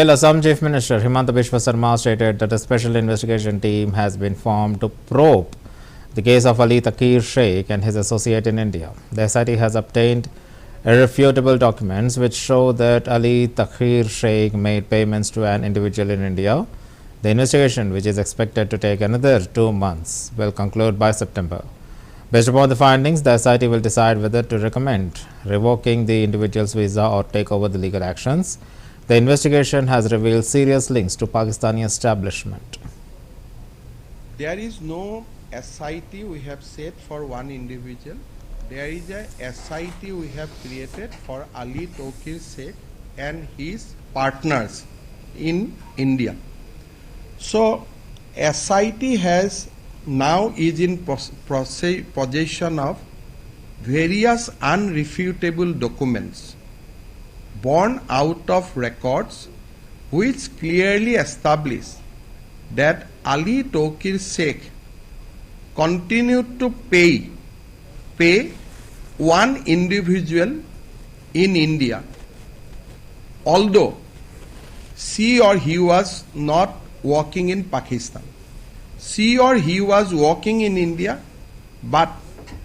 Assam Chief Minister Himanta Biswa Sarma stated that a special investigation team has been formed to probe the case of Ali Takir Sheikh and his associate in India. The SIT has obtained irrefutable documents which show that Ali Takir Sheikh made payments to an individual in India. The investigation, which is expected to take another 2 months, will conclude by September. Based upon the findings, the SIT will decide whether to recommend revoking the individual's visa or take over the legal actions. The investigation has revealed serious links to Pakistani establishment. There is no SIT we have set for one individual. There is a SIT we have created for Ali Takir Sheikh and his partners in India. So SIT has now is in possession of various unrefutable documents born out of records which clearly establish that Ali Takir Sheikh continued to pay one individual in India, although she or he was not working in Pakistan. She or he was working in India but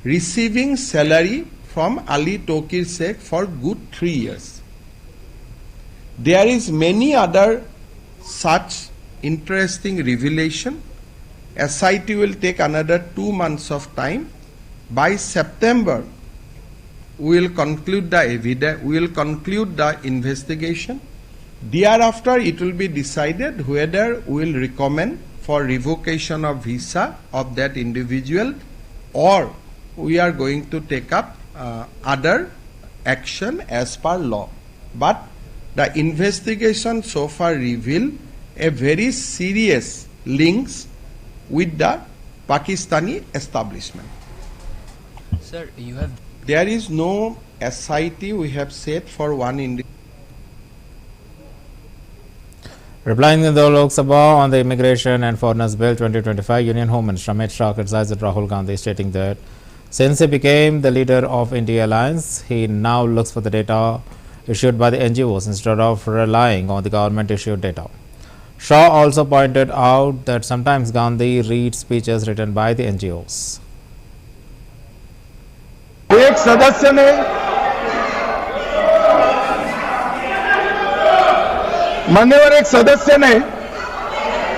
receiving salary from Ali Takir Sheikh for good 3 years. There is many other such interesting revelation. SIT will take another 2 months of time. By September, we will conclude the evidence. We will conclude the investigation. Thereafter, it will be decided whether we will recommend for revocation of visa of that individual, or we are going to take up other action as per law. But the investigation so far reveal a very serious links with the Pakistani establishment. Sir, you have... There is no SIT we have set for one individual. Replying in the Lok Sabha on the Immigration and Foreigners Bill 2025, Union Home Minister Amit Shah criticized Rahul Gandhi, stating that since he became the leader of India Alliance, he now looks for the data issued by the NGOs instead of relying on the government-issued data. Shah also pointed out that sometimes Gandhi reads speeches written by the NGOs. एक सदस्य ने मान्यवर एक सदस्य ने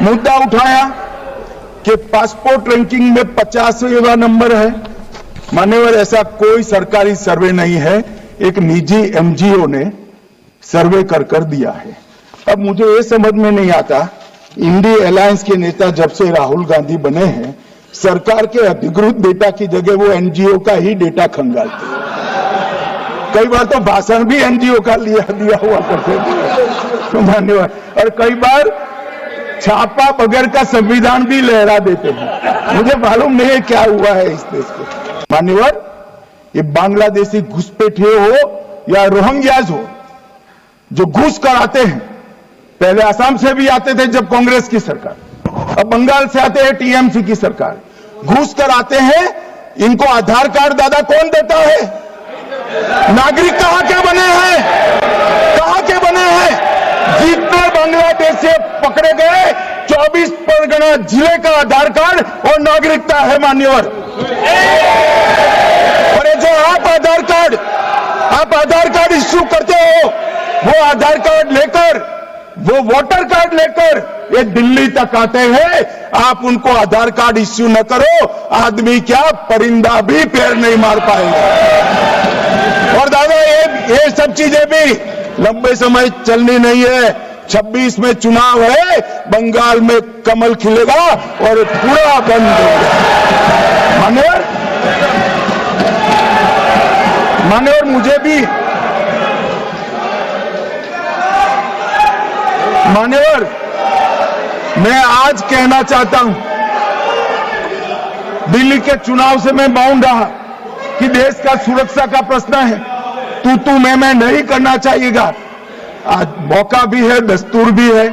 मुद्दा उठाया कि पासपोर्ट रैंकिंग में 50वां नंबर है। मान्यवर ऐसा कोई सरकारी सर्वे नहीं है, एक निजी एनजीओ ने सर्वे कर दिया है। अब मुझे ये समझ में नहीं आता, इंडिया अलायंस के नेता जब से राहुल गांधी बने हैं, सरकार के अधिकृत डेटा की जगह वो एनजीओ का ही डेटा खंगालते हैं। कई बार तो भाषण भी एनजीओ का दिया हुआ करते थे, मान्यवर, और कई बार छापा बगैर का संविधान भी लहरा देते हैं। मुझे मालूम नहीं है क्या हुआ है इस देश को। मान्यवर, ये बांग्लादेशी घुसपैठिए हो या रोहिंग्याज हो जो घुस कर आते हैं, पहले असम से भी आते थे जब कांग्रेस की सरकार, अब बंगाल से आते हैं टीएमसी की सरकार, घुस कर आते हैं, इनको आधार कार्ड दादा कौन देता है? नागरिक कहां के बने हैं? कहां के बने हैं? जितने बांग्लादेश से पकड़े गए 24 परगना जिले का आधार कार्ड और नागरिकता है मान्यवर। और जो आप आधार कार्ड इश्यू करते हो, वो आधार कार्ड लेकर, वो वोटर कार्ड लेकर ये दिल्ली तक आते हैं, आप उनको आधार कार्ड इश्यू न करो, आदमी क्या परिंदा भी पैर नहीं मार पाएंगे। और दादा ये सब चीजें भी लंबे समय चलनी नहीं है। 26 में चुनाव है, बंगाल में कमल खिलेगा और पूरा बंद होगा। मान्यवर मुझे भी मान्यवर, मैं आज कहना चाहता हूं, दिल्ली के चुनाव से मैं बाउंड रहा कि देश का सुरक्षा का प्रश्न है, तू मैं नहीं करना चाहिएगा। आज मौका भी है, दस्तूर भी है।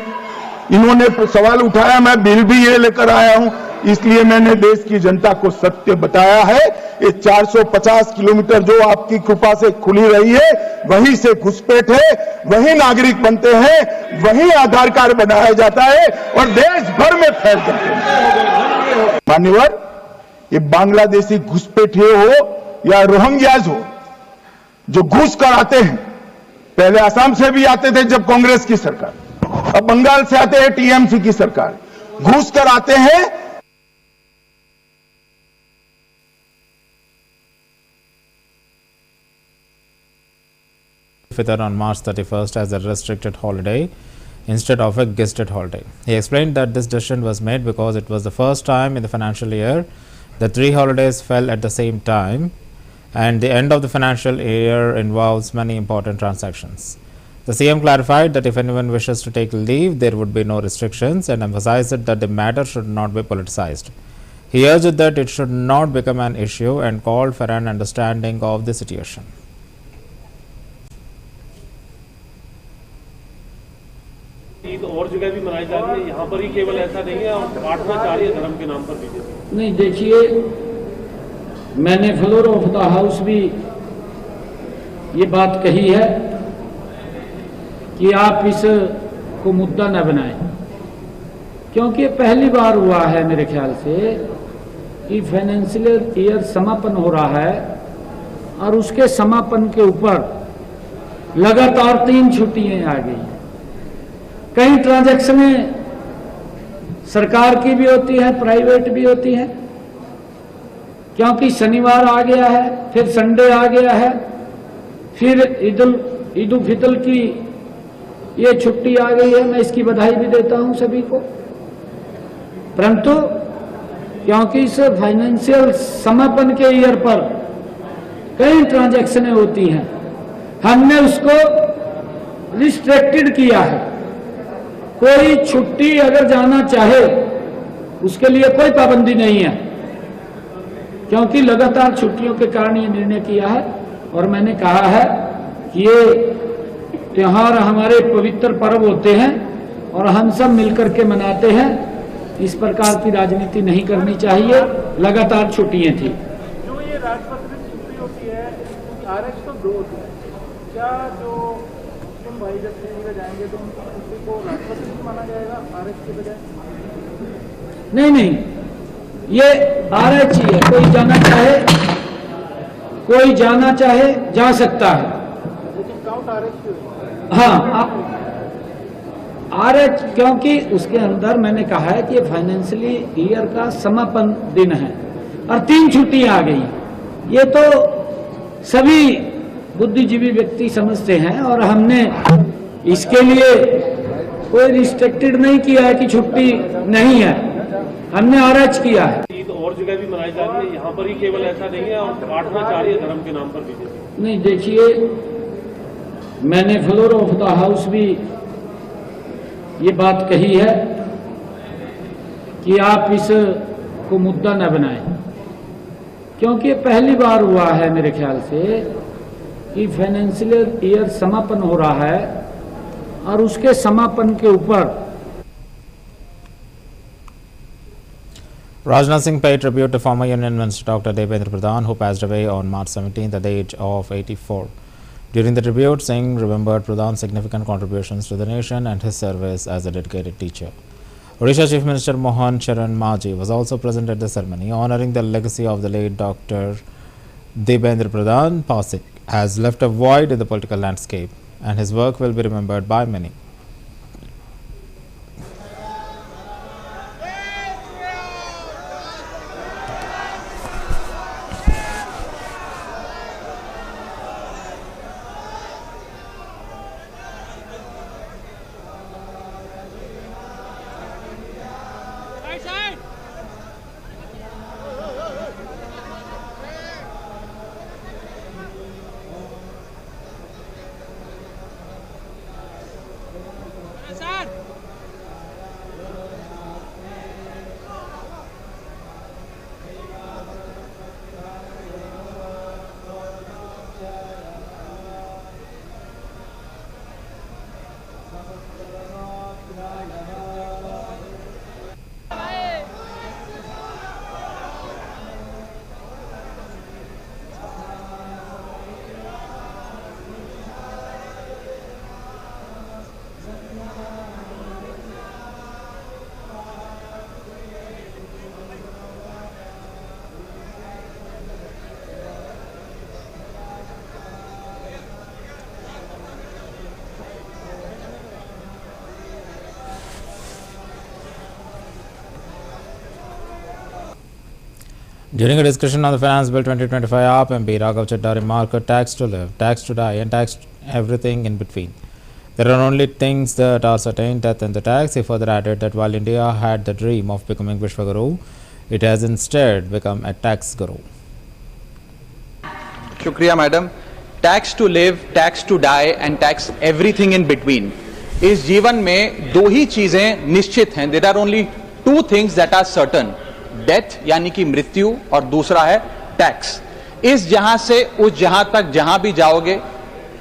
इन्होंने सवाल उठाया, मैं बिल भी ये लेकर आया हूं इसलिए मैंने देश की जनता को सत्य बताया है। ये 450 किलोमीटर जो आपकी कृपा से खुली रही है, वहीं से घुसपैठ है, वहीं नागरिक बनते हैं, वहीं आधार कार्ड बनाया जाता है और देश भर में फैल जाते हैं। मान्यवर, ये बांग्लादेशी घुसपैठिए हो या रोहिंग्याज हो, जो घुस कर आते हैं, पहले असम से भी आते थे जब कांग्रेस की सरकार, अब बंगाल से आते हैं टीएमसी की सरकार, घुस कर आते हैं। Fitr on March 31st as a restricted holiday instead of a gazetted holiday. He explained that this decision was made because it was the first time in the financial year that 3 holidays fell at the same time, and the end of the financial year involves many important transactions. The CM clarified that if anyone wishes to take leave, there would be no restrictions, and emphasized that the matter should not be politicized. He urged that it should not become an issue and called for an understanding of the situation. Eid और जगह भी मनाई जा रही है, यहाँ पर ही केवल ऐसा नहीं है और बांटना चाह रही है धर्म के नाम पर बीजेपी। नहीं, देखिए, मैंने फ्लोर ऑफ द हाउस भी ये बात कही है कि आप इस को मुद्दा न बनाएं, क्योंकि पहली बार हुआ है मेरे ख्याल से कि फाइनेंशियल ईयर समापन हो रहा है और उसके समापन के ऊपर लगातार 3 छुट्टियां आ गई। कई ट्रांजैक्शनें सरकार की भी होती है, प्राइवेट भी होती है, क्योंकि शनिवार आ गया है, फिर संडे आ गया है, फिर ईद उल फितर की ये छुट्टी आ गई है। मैं इसकी बधाई भी देता हूं सभी को, परंतु क्योंकि इस फाइनेंशियल समापन के ईयर पर कई ट्रांजैक्शनें होती हैं, हमने उसको रिस्ट्रिक्टेड किया है। कोई छुट्टी अगर जाना चाहे उसके लिए कोई पाबंदी नहीं है, क्योंकि लगातार छुट्टियों के कारण ये निर्णय किया है। और मैंने कहा है कि ये त्योहार हमारे पवित्र पर्व होते हैं और हम सब मिलकर के मनाते हैं, इस प्रकार की राजनीति नहीं करनी चाहिए। लगातार छुट्टियां थी। जो ये राजपत्रित छुट्टी होती है, आरएक्स तो 2 होती है, क्या जो मुस्लिम भाई जब दिल्ली में जाएंगे तो उनकी छुट्टी को राजपत्रित माना जाएगा आरएक्स के बजाय? नहीं, ये आरएच ही है। कोई जाना चाहे जा सकता है। लेकिन काउंट आरएक्स क्यों? हाँ, आरएच, क्योंकि उसके अंदर मैंने कहा है कि फाइनेंशियली ईयर का समापन दिन है और 3 छुट्टियां आ गई। ये तो सभी बुद्धिजीवी व्यक्ति समझते हैं और हमने इसके लिए कोई रिस्ट्रिक्टेड नहीं किया है कि छुट्टी नहीं है, हमने आरएच किया है। ईद और जगह भी मनाई जा रही है, यहाँ पर ही केवल ऐसा नहीं है और बांटना चाह रही है धर्म के नाम पर बीजेपी। नहीं, देखिए, मैंने फ्लोर ऑफ द हाउस भी ये बात कही है कि आप इस को मुद्दा न बनाएं, क्योंकि ये पहली बार हुआ है मेरे ख्याल से कि फाइनेंशियल ईयर समापन हो रहा है और उसके समापन के ऊपर Rajnath Singh paid tribute to former Union Minister Dr. Devendra Pradhan, who passed away on March 17th at the age of 84. During the tribute, Singh remembered Pradhan's significant contributions to the nation and his service as a dedicated teacher. Odisha Chief Minister Mohan Charan Maji was also present at the ceremony, honouring the legacy of the late Dr. Devendra Pradhan. Passing has left a void in the political landscape, and his work will be remembered by many. During a discussion on the Finance Bill 2025, AAP MP Raghav Chadha remarked, tax to live, tax to die and tax everything in between. There are only things that are certain, death and the tax. He further added that while India had the dream of becoming Vishwaguru, it has instead become a tax guru. शुक्रिया madam. Tax to live, tax to die and tax everything in between. इस जीवन में दो ही चीजें निश्चित हैं. There are only two things that are certain. Death यानी कि मृत्यु, और दूसरा है टैक्स. इस जहां से उस जहां तक जहां भी जाओगे,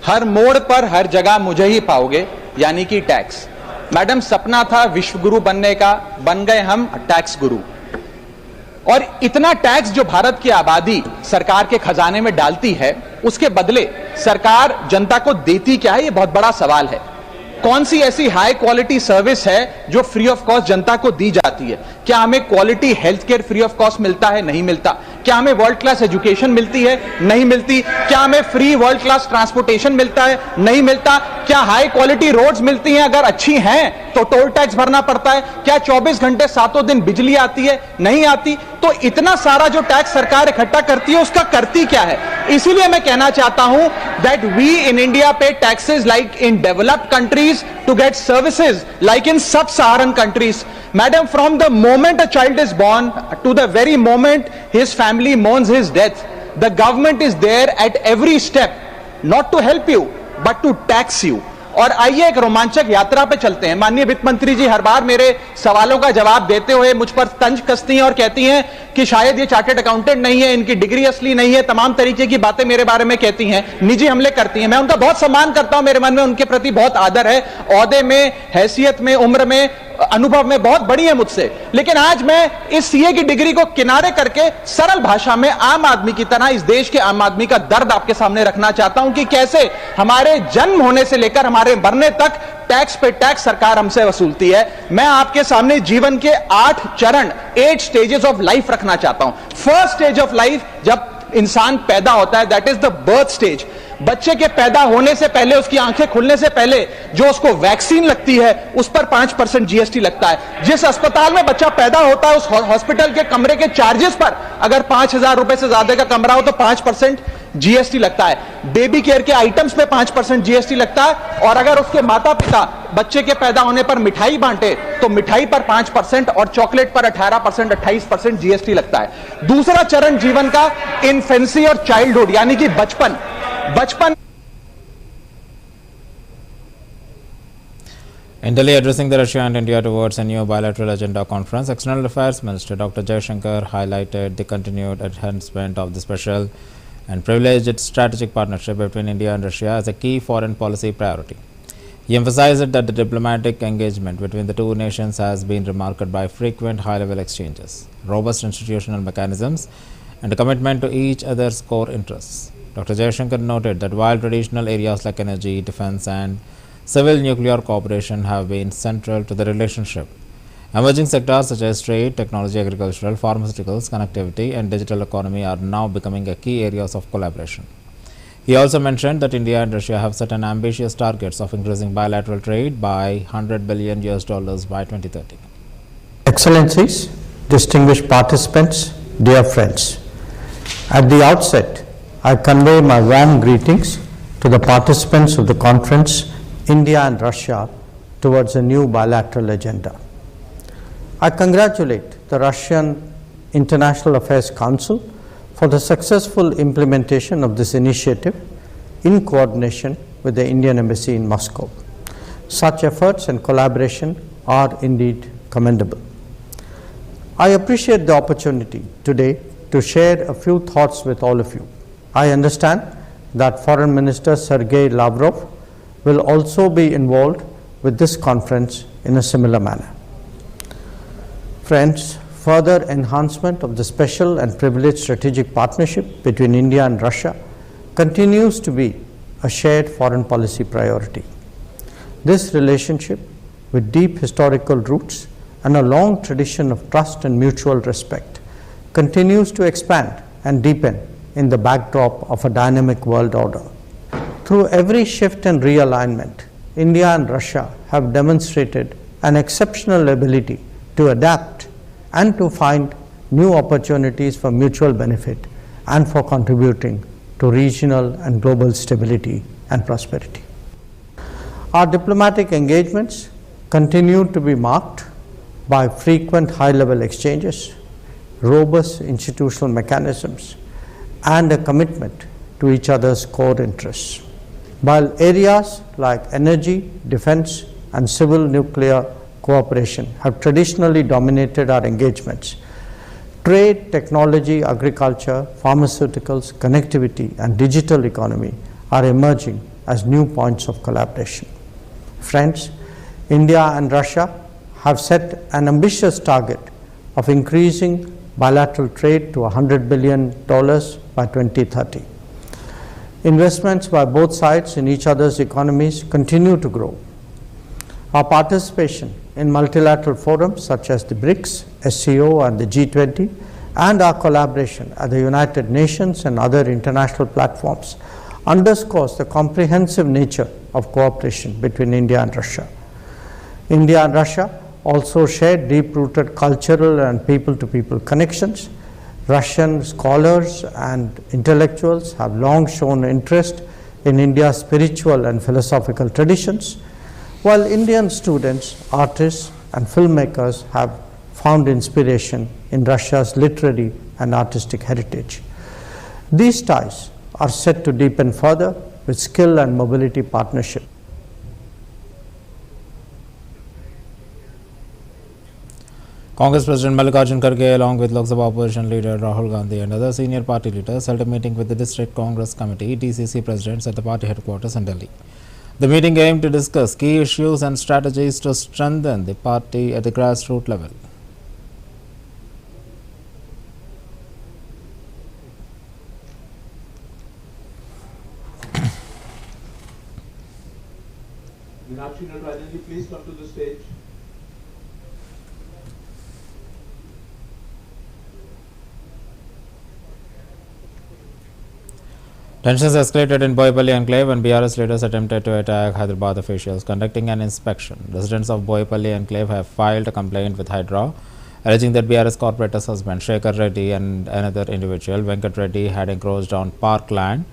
हर मोड़ पर हर जगह मुझे ही पाओगे, यानी कि टैक्स. मैडम, सपना था विश्वगुरु बनने का, बन गए हम टैक्स गुरु. और इतना टैक्स जो भारत की आबादी सरकार के खजाने में डालती है, उसके बदले सरकार जनता को देती क्या है, यह बहुत बड़ा सवाल है. कौन सी ऐसी हाई क्वालिटी सर्विस है जो फ्री ऑफ कॉस्ट जनता को दी जाती है? क्या हमें quality health care free of cost मिलता है? नहीं मिलता. क्या हमें वर्ल्ड क्लास एजुकेशन मिलती है? नहीं मिलती. क्या हमें फ्री वर्ल्ड क्लास ट्रांसपोर्टेशन मिलता है? नहीं मिलता. क्या हाई क्वालिटी रोड्स मिलती हैं? अगर अच्छी हैं तो टोल टैक्स भरना पड़ता है. क्या 24 घंटे सातों दिन बिजली आती है? नहीं आती. तो इतना सारा जो टैक्स सरकार इकट्ठा करती है, उसका करती क्या है? इसीलिए मैं कहना चाहता हूं that we in India pay taxes like in developed countries to get services like in sub Saharan countries. Madam, from the moment a child is born to the very moment his family mourns his death, the government is there at every step, not to help you, but to tax you. और आइए एक रोमांचक यात्रा पे चलते हैं. माननीय वित्त मंत्री जी हर बार मेरे सवालों का जवाब देते हुए मुझ पर तंज कसती हैं और कहती हैं कि शायद ये चार्टर्ड अकाउंटेंट नहीं है, इनकी डिग्री असली नहीं है, तमाम तरीके की बातें मेरे बारे में कहती हैं, निजी हमले करती हैं. मैं उनका बहुत सम्मान करता हूं, मेरे मन में उनके प्रति बहुत आदर है. ओहदे में, हैसियत में, उम्र में, अनुभव में बहुत बड़ी है मुझसे. लेकिन आज मैं इस सीए की डिग्री को किनारे करके सरल भाषा में आम आदमी की तरह इस देश के आम आदमी का दर्द आपके सामने रखना चाहता हूं कि कैसे हमारे जन्म होने से लेकर हमारे मरने तक टैक्स पे टैक्स सरकार हमसे वसूलती है. मैं आपके सामने जीवन के 8 चरण, 8 स्टेजेस ऑफ लाइफ रखना चाहता हूं. फर्स्ट स्टेज ऑफ लाइफ, जब इंसान पैदा होता है, that is the birth stage. बच्चे के पैदा होने से पहले, उसकी आंखें खुलने से पहले जो उसको वैक्सीन लगती है, उस पर 5% जीएसटी लगता है. जिस अस्पताल में बच्चा पैदा होता है, उस हॉस्पिटल के कमरे के चार्जेस पर अगर 5,000 रुपए से ज्यादा का कमरा हो तो 5% जीएसटी लगता है. बेबी केयर के आइटम्स पे 5% जीएसटी लगता है. और अगर उसके माता पिता बच्चे के पैदा होने पर मिठाई बांटे तो मिठाई पर 5% और चॉकलेट पर 18%, 28% जीएसटी लगता है. दूसरा चरण जीवन का इन्फेंसी और चाइल्डहुड, यानी कि बचपन. In Delhi, addressing the Russia and India towards a new bilateral agenda conference, External Affairs Minister Dr. Jaishankar highlighted the continued enhancement of the special and privileged strategic partnership between India and Russia as a key foreign policy priority. He emphasized that the diplomatic engagement between the two nations has been remarked by frequent high-level exchanges, robust institutional mechanisms, and a commitment to each other's core interests. Dr. Jaishankar noted that while traditional areas like energy, defense, and civil nuclear cooperation have been central to the relationship, emerging sectors such as trade, technology, agricultural, pharmaceuticals, connectivity, and digital economy are now becoming a key areas of collaboration. He also mentioned that India and Russia have set an ambitious targets of increasing bilateral trade by $100 billion by 2030. Excellencies, distinguished participants, dear friends, at the outset, I convey my warm greetings to the participants of the conference, India and Russia towards a new bilateral agenda. I congratulate the Russian International Affairs Council for the successful implementation of this initiative in coordination with the Indian Embassy in Moscow. Such efforts and collaboration are indeed commendable. I appreciate the opportunity today to share a few thoughts with all of you. I understand that Foreign Minister Sergei Lavrov will also be involved with this conference in a similar manner. Friends, further enhancement of the special and privileged strategic partnership between India and Russia continues to be a shared foreign policy priority. This relationship, with deep historical roots and a long tradition of trust and mutual respect, continues to expand and deepen in the backdrop of a dynamic world order. Through every shift and realignment, India and Russia have demonstrated an exceptional ability to adapt and to find new opportunities for mutual benefit and for contributing to regional and global stability and prosperity. Our diplomatic engagements continue to be marked by frequent high-level exchanges, robust institutional mechanisms, and a commitment to each other's core interests. While areas like energy, defense, and civil nuclear cooperation have traditionally dominated our engagements, trade, technology, agriculture, pharmaceuticals, connectivity, and digital economy are emerging as new points of collaboration. Friends, India and Russia have set an ambitious target of increasing bilateral trade to $100 billion by 2030. Investments by both sides in each other's economies continue to grow. Our participation in multilateral forums such as the BRICS, SCO, and the G20, and our collaboration at the United Nations and other international platforms underscores the comprehensive nature of cooperation between India and Russia. India and Russia also share deep-rooted cultural and people-to-people connections. Russian scholars and intellectuals have long shown interest in India's spiritual and philosophical traditions, while Indian students, artists, and filmmakers have found inspiration in Russia's literary and artistic heritage. These ties are set to deepen further with skill and mobility partnership. Congress President Mallikarjun Kharge, along with Lok Sabha opposition leader Rahul Gandhi and other senior party leaders, held a meeting with the District Congress Committee (DCC) presidents at the party headquarters in Delhi. The meeting aimed to discuss key issues and strategies to strengthen the party at the grassroots level. Meenakshi Natarajan, please come to the stage. Tensions escalated in Boyapalli enclave when BRS leaders attempted to attack Hyderabad officials conducting an inspection. Residents of Boyapalli enclave have filed a complaint with Hydra, alleging that BRS corporator's husband Shekhar Reddy and another individual, Venkat Reddy, had encroached on parkland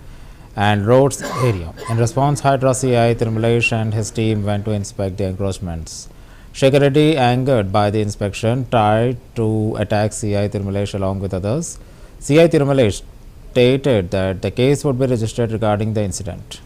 and roads area. In response, Hydra CI Tirumalesh and his team went to inspect the encroachments. Shekhar Reddy, angered by the inspection, tried to attack CI Tirumalesh along with others. CI Tirumalesh stated that the case would be registered regarding the incident.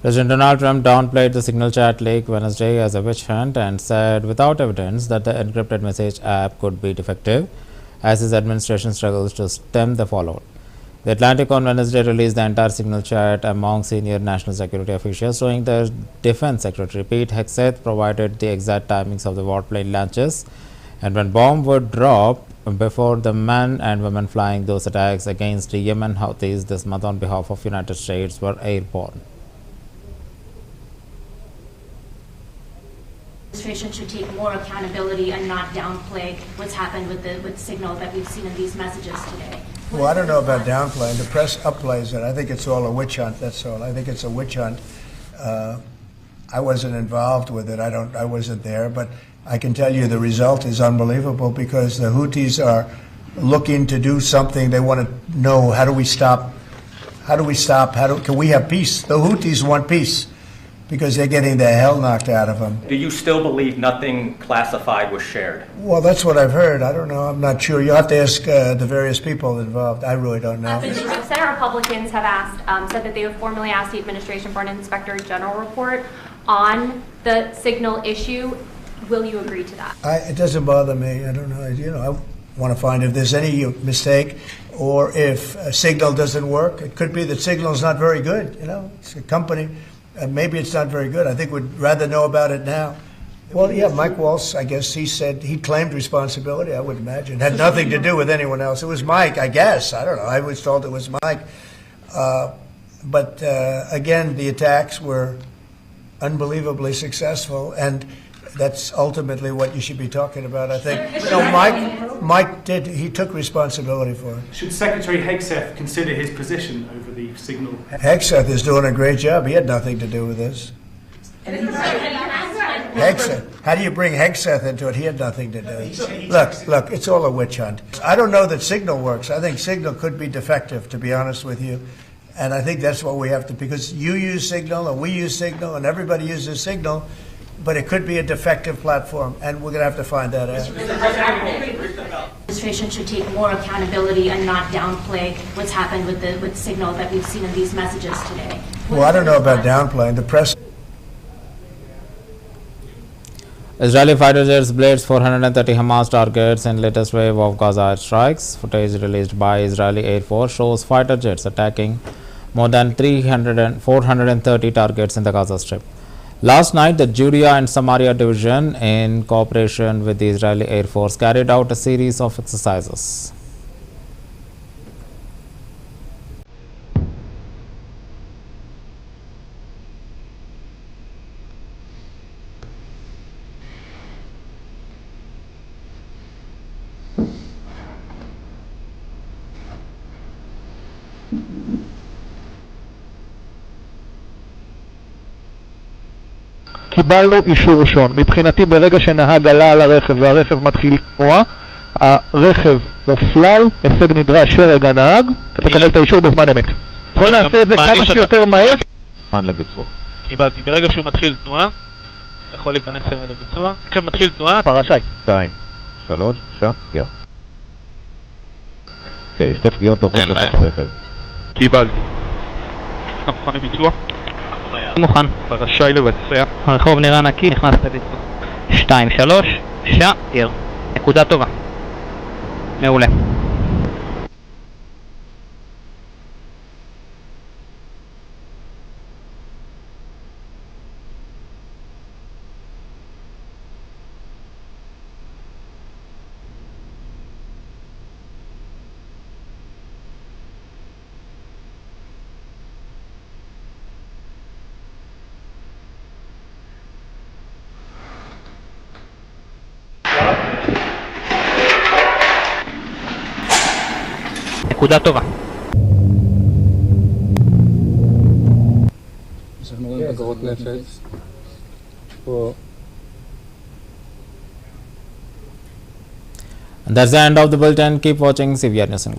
President Donald Trump downplayed the signal chat leak Wednesday as a witch hunt and said without evidence that the encrypted message app could be defective as his administration struggles to stem the fallout. The Atlantic on Wednesday released the entire signal chat among senior national security officials, showing the Defense Secretary Pete Hegseth provided the exact timings of the warplane launches and when bomb would drop before the men and women flying those attacks against the Yemen Houthis this month on behalf of United States were airborne. Administration should take more accountability and not downplay what's happened with the signal that we've seen in these messages today. Well, I don't know about downplaying. The press upplays it. I think it's all a witch hunt, that's all. I think it's a witch hunt. I wasn't involved with it. I wasn't there, but I can tell you the result is unbelievable because the Houthis are looking to do something. They want to know, how do we stop? Can we have peace? The Houthis want peace because they're getting the hell knocked out of them. Do you still believe nothing classified was shared? Well, that's what I've heard. I don't know. I'm not sure. You'll have to ask the various people involved. I really don't know. Senate Republicans have said that they have formally asked the administration for an Inspector General report on the signal issue. Will you agree to that? It doesn't bother me. I don't know. I want to find if there's any mistake or if a signal doesn't work. It could be that signal is not very good. It's a company. Maybe it's not very good. I think we'd rather know about it now. Well, yeah, Mike Waltz, I guess he said he claimed responsibility, I would imagine. It had nothing to do with anyone else. It was Mike, I guess. I don't know. I was told it was Mike. But again, the attacks were unbelievably successful, and that's ultimately what you should be talking about, I think. Mike he took responsibility for it. Should Secretary Hegseth consider his position over the signal? Hegseth is doing a great job. He had nothing to do with this. Hegseth. How do you bring Hegseth into it? He had nothing to do. Look, it's all a witch hunt. I don't know that Signal works. I think Signal could be defective, to be honest with you. And I think that's what we have to, because you use Signal and we use Signal and everybody uses Signal, but it could be a defective platform, and we're going to have to find that out. The administration should take more accountability and not downplay what's happened with Signal that we've seen in these messages today. Well, I don't know about downplaying. The press. Israeli fighter jets blazed 430 Hamas targets in latest wave of Gaza airstrikes. Footage released by Israeli Air Force shows fighter jets attacking more than 430 targets in the Gaza Strip. Last night, the Judea and Samaria Division, in cooperation with the Israeli Air Force, carried out a series of exercises. קיבלנו אישור ראשון. מבחינתי ברגע שנהג עלה על הרכב והרכב מתחיל לתנוע, הרכב מופלל, הישג נדרש של הנהג, אתה תקבל את האישור בזמן אמת. בוא נעשה את זה כמה שיותר מהר. זמן לביצוע. קיבלתי, ברגע שהוא מתחיל תנועה, יכול להיכנס לביצוע. עכשיו מתחיל תנועה, פרשי. 2, 3, גר. שתי פגיעות דוחות לרכב. קיבלתי. מוכן לביצוע? מוכן. רשאי לבצע. הרחוב נראה נקי, נכנס לביצוע. 2, 3, שער. נקודה טובה. מעולה. נקודה טובה. And that's the end of the bulletin. Keep watching CVR News English.